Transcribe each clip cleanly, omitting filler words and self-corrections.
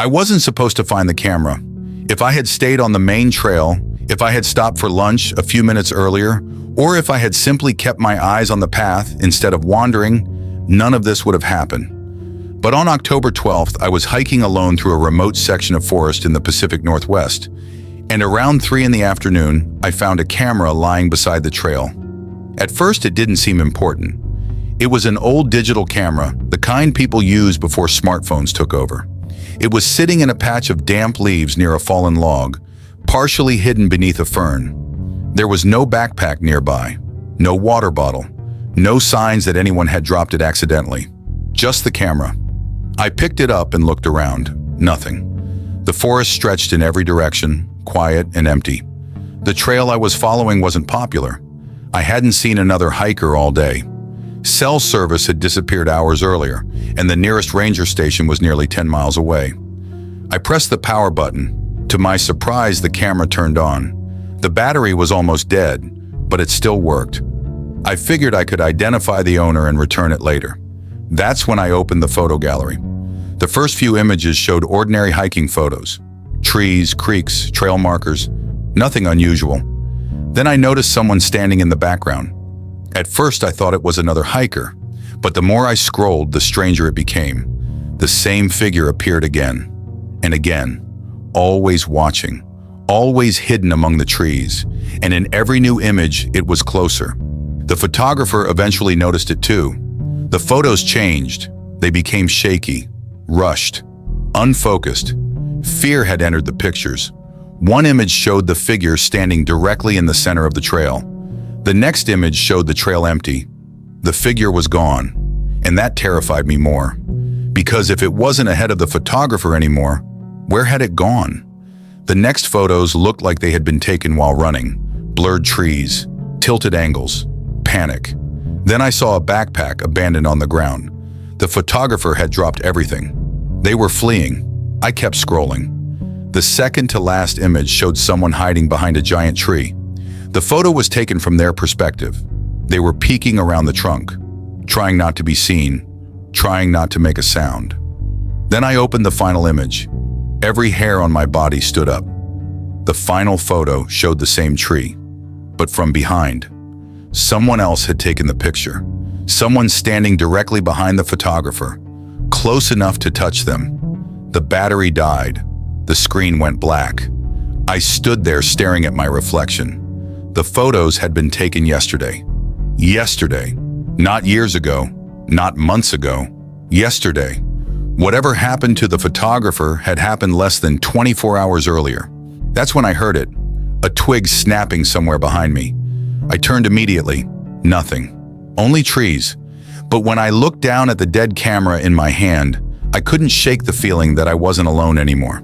I wasn't supposed to find the camera. If I had stayed on the main trail, if I had stopped for lunch a few minutes earlier, or if I had simply kept my eyes on the path instead of wandering, none of this would have happened. But on October 12th, I was hiking alone through a remote section of forest in the Pacific Northwest, and around 3 in the afternoon, I found a camera lying beside the trail. At first, it didn't seem important. It was an old digital camera, the kind people used before smartphones took over. It was sitting in a patch of damp leaves near a fallen log, partially hidden beneath a fern. There was no backpack nearby, no water bottle, no signs that anyone had dropped it accidentally. Just the camera. I picked it up and looked around. Nothing. The forest stretched in every direction, quiet and empty. The trail I was following wasn't popular. I hadn't seen another hiker all day. Cell service had disappeared hours earlier, and the nearest ranger station was nearly 10 miles away. I pressed the power button. To my surprise, the camera turned on. The battery was almost dead, but it still worked. I figured I could identify the owner and return it later. That's when I opened the photo gallery. The first few images showed ordinary hiking photos. Trees, creeks, trail markers, nothing unusual. Then I noticed someone standing in the background. At first I thought it was another hiker, but the more I scrolled, the stranger it became. The same figure appeared again and again, always watching, always hidden among the trees, and in every new image it was closer. The photographer eventually noticed it too. The photos changed. They became shaky, rushed, unfocused. Fear had entered the pictures. One image showed the figure standing directly in the center of the trail. The next image showed the trail empty. The figure was gone, and that terrified me more. Because if it wasn't ahead of the photographer anymore, where had it gone? The next photos looked like they had been taken while running. Blurred trees, tilted angles, panic. Then I saw a backpack abandoned on the ground. The photographer had dropped everything. They were fleeing. I kept scrolling. The second to last image showed someone hiding behind a giant tree. The photo was taken from their perspective. They were peeking around the trunk, trying not to be seen, trying not to make a sound. Then I opened the final image. Every hair on my body stood up. The final photo showed the same tree, but from behind. Someone else had taken the picture. Someone standing directly behind the photographer, close enough to touch them. The battery died. The screen went black. I stood there staring at my reflection. The photos had been taken yesterday. Yesterday. Not years ago. Not months ago. Yesterday. Whatever happened to the photographer had happened less than 24 hours earlier. That's when I heard it. A twig snapping somewhere behind me. I turned immediately. Nothing. Only trees. But when I looked down at the dead camera in my hand, I couldn't shake the feeling that I wasn't alone anymore.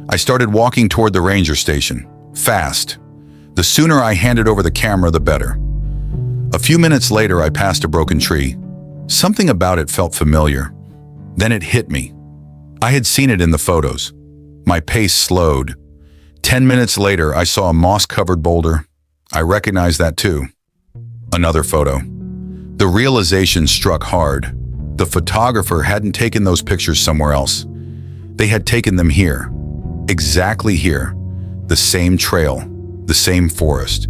I started walking toward the ranger station. Fast. The sooner I handed over the camera, the better. A few minutes later, I passed a broken tree. Something about it felt familiar. Then it hit me. I had seen it in the photos. My pace slowed. 10 minutes later, I saw a moss-covered boulder. I recognized that too. Another photo. The realization struck hard. The photographer hadn't taken those pictures somewhere else. They had taken them here. Exactly here. The same trail, the same forest,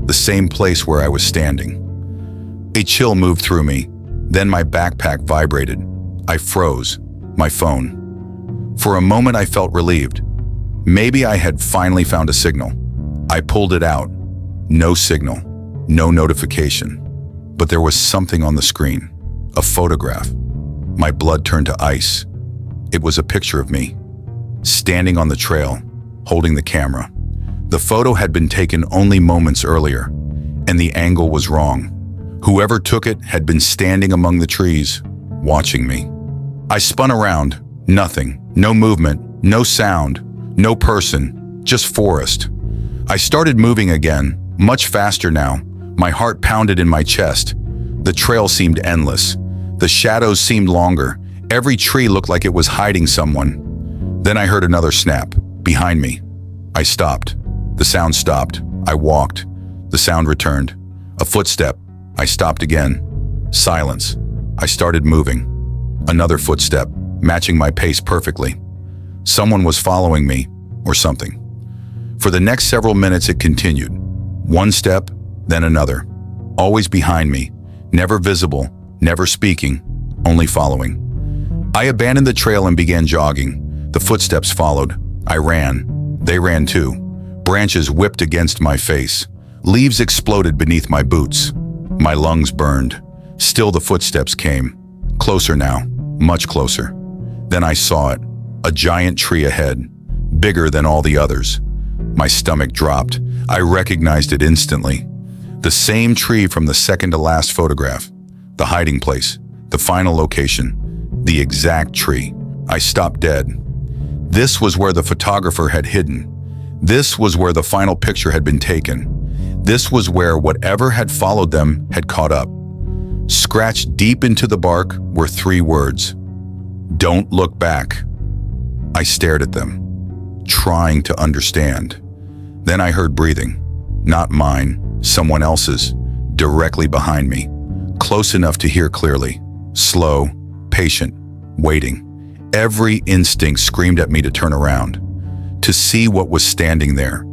the same place where I was standing. A chill moved through me. Then my backpack vibrated. I froze. My phone. For a moment I felt relieved. Maybe I had finally found a signal. I pulled it out. No signal. No notification. But there was something on the screen. A photograph. My blood turned to ice. It was a picture of me, standing on the trail, holding the camera. The photo had been taken only moments earlier, and the angle was wrong. Whoever took it had been standing among the trees, watching me. I spun around. Nothing. No movement. No sound. No person. Just forest. I started moving again, much faster now. My heart pounded in my chest. The trail seemed endless. The shadows seemed longer. Every tree looked like it was hiding someone. Then I heard another snap, behind me. I stopped. The sound stopped. I walked. The sound returned. A footstep. I stopped again. Silence. I started moving. Another footstep, matching my pace perfectly. Someone was following me, or something. For the next several minutes it continued. One step, then another. Always behind me, never visible, never speaking, only following. I abandoned the trail and began jogging. The footsteps followed. I ran. They ran too. Branches whipped against my face. Leaves exploded beneath my boots. My lungs burned. Still the footsteps came. Closer now, much closer. Then I saw it. A giant tree ahead, bigger than all the others. My stomach dropped. I recognized it instantly. The same tree from the second to last photograph. The hiding place, the final location, the exact tree. I stopped dead. This was where the photographer had hidden. This was where the final picture had been taken. This was where whatever had followed them had caught up. Scratched deep into the bark were 3 words. Don't look back. I stared at them, trying to understand. Then I heard breathing. Not mine, someone else's, directly behind me. Close enough to hear clearly. Slow, patient, waiting. Every instinct screamed at me to turn around, to see what was standing there,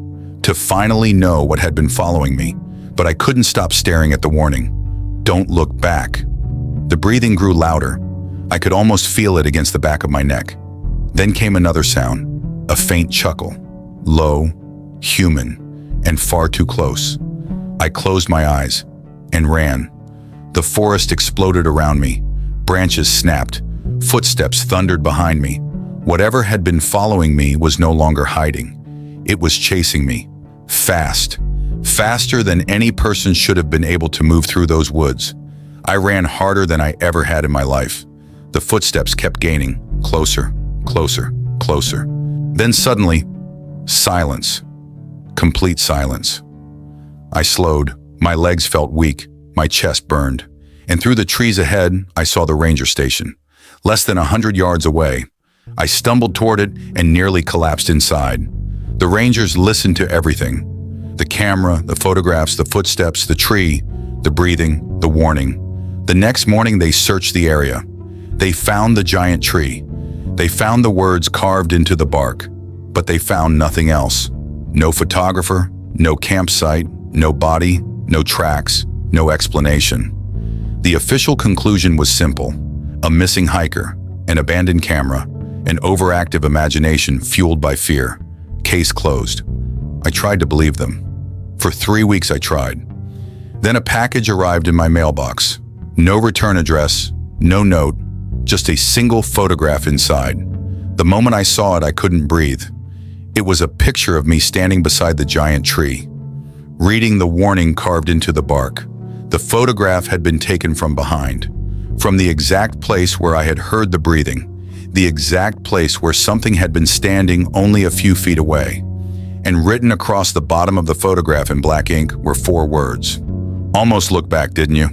to finally know what had been following me, but I couldn't stop staring at the warning. Don't look back. The breathing grew louder. I could almost feel it against the back of my neck. Then came another sound, a faint chuckle, low, human, and far too close. I closed my eyes and ran. The forest exploded around me. Branches snapped. Footsteps thundered behind me. Whatever had been following me was no longer hiding. It was chasing me. Fast. Faster than any person should have been able to move through those woods. I ran harder than I ever had in my life. The footsteps kept gaining. Closer, closer, closer. Then suddenly, silence. Complete silence. I slowed. My legs felt weak. My chest burned. And through the trees ahead, I saw the ranger station. Less than 100 yards away. I stumbled toward it and nearly collapsed inside. The rangers listened to everything. The camera, the photographs, the footsteps, the tree, the breathing, the warning. The next morning they searched the area. They found the giant tree. They found the words carved into the bark. But they found nothing else. No photographer, no campsite, no body, no tracks, no explanation. The official conclusion was simple. A missing hiker, an abandoned camera, an overactive imagination fueled by fear. Case closed. I tried to believe them. For 3 weeks I tried. Then a package arrived in my mailbox. No return address, no note, just a single photograph inside. The moment I saw it, I couldn't breathe. It was a picture of me standing beside the giant tree, reading the warning carved into the bark. The photograph had been taken from behind, from the exact place where I had heard the breathing, the exact place where something had been standing only a few feet away. And written across the bottom of the photograph in black ink were 4 words. Almost looked back, didn't you?